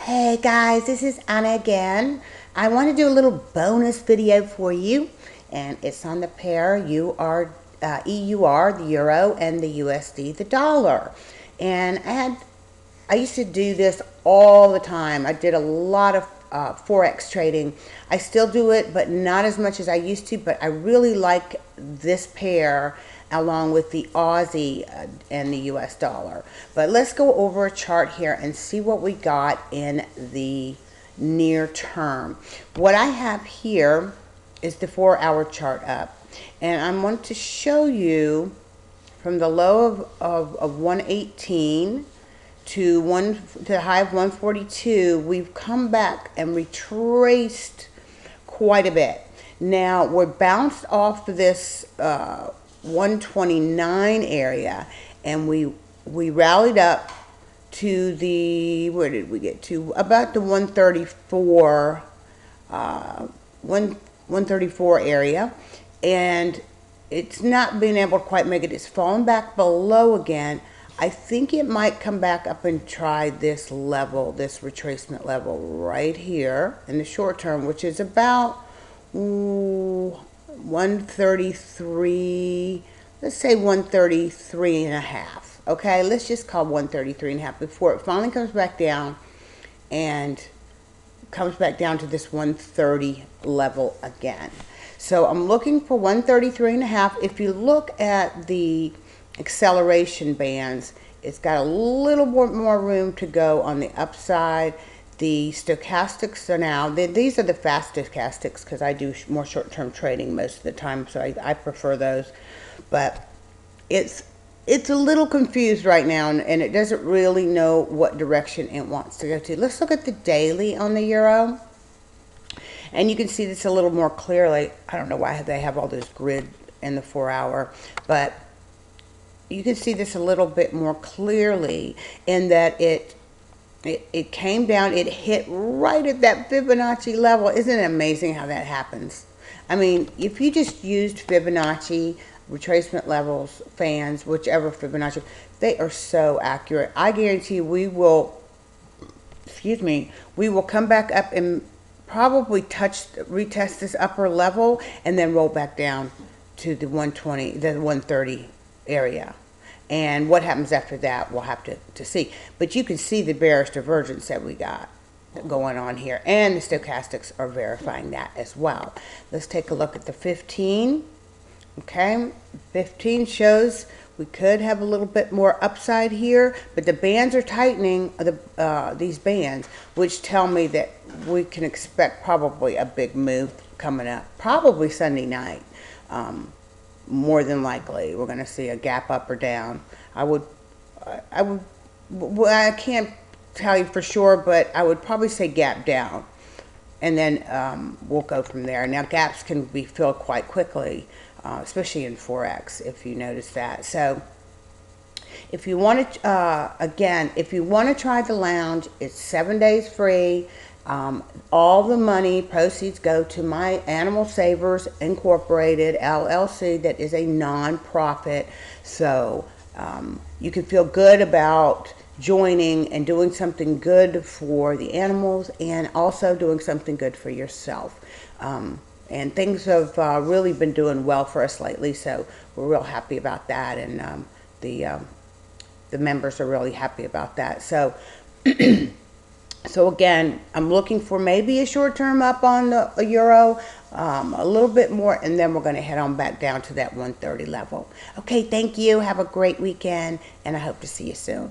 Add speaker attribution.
Speaker 1: Hey guys, this is Anna again. I want to do a little bonus video for you, and it's on the pair EUR, the euro, and the USD, the dollar. And I used to do this all the time. I did a lot of forex trading. I still do it, but not as much as I used to. But I really like this pair along with the Aussie and the US dollar. But let's go over a chart here and see what we got in the near term. What I have here is the 4-hour chart up, and I want to show you from the low of 118 to the high of 142. We've come back and retraced quite a bit. Now we're bounced off this 129 area, and we rallied up to the, where did we get to? About the 134 134 area, and it's not being able to quite make it. It's fallen back below again. I think it might come back up and try this level, this retracement level right here in the short term, which is about 133, let's say 133 and a half. Okay, let's just call 133 and a half before it finally comes back down and comes back down to this 130 level again. So I'm looking for 133 and a half. If you look at the acceleration bands, it's got a little more room to go on the upside. The stochastics are now, these are the fast stochastics because I do more short-term trading most of the time, so I prefer those. But it's a little confused right now, and it doesn't really know what direction it wants to go to. Let's look at the daily on the euro, and you can see this a little more clearly. I don't know why they have all this grid in the 4-hour, but you can see this a little bit more clearly in that it came down, it hit right at that Fibonacci level. Isn't it amazing how that happens? I mean, if you just used Fibonacci, retracement levels, fans, whichever Fibonacci, they are so accurate. I guarantee we will, we will come back up and probably retest this upper level and then roll back down to the 120, the 130 area. And what happens after that, we'll have to see. But you can see the bearish divergence that we got going on here, and the stochastics are verifying that as well. Let's take a look at the 15. Okay, 15 shows we could have a little bit more upside here, but the bands are tightening, these bands, which tell me that we can expect probably a big move coming up, probably Sunday night. More than likely, we're going to see a gap up or down. I can't tell you for sure, but I would probably say gap down, and then we'll go from there. Now, gaps can be filled quite quickly, especially in Forex, if you notice that. So if you want to, again, if you want to try the lounge, it's 7 days free. All the money proceeds go to my Animal Savers Incorporated LLC, that is a non-profit. So you can feel good about joining and doing something good for the animals, and also doing something good for yourself. And things have really been doing well for us lately, so we're real happy about that, and the members are really happy about that. So so again, I'm looking for maybe a short term up on the euro, a little bit more, and then we're going to head on back down to that 130 level. Okay, thank you. Have a great weekend, and I hope to see you soon.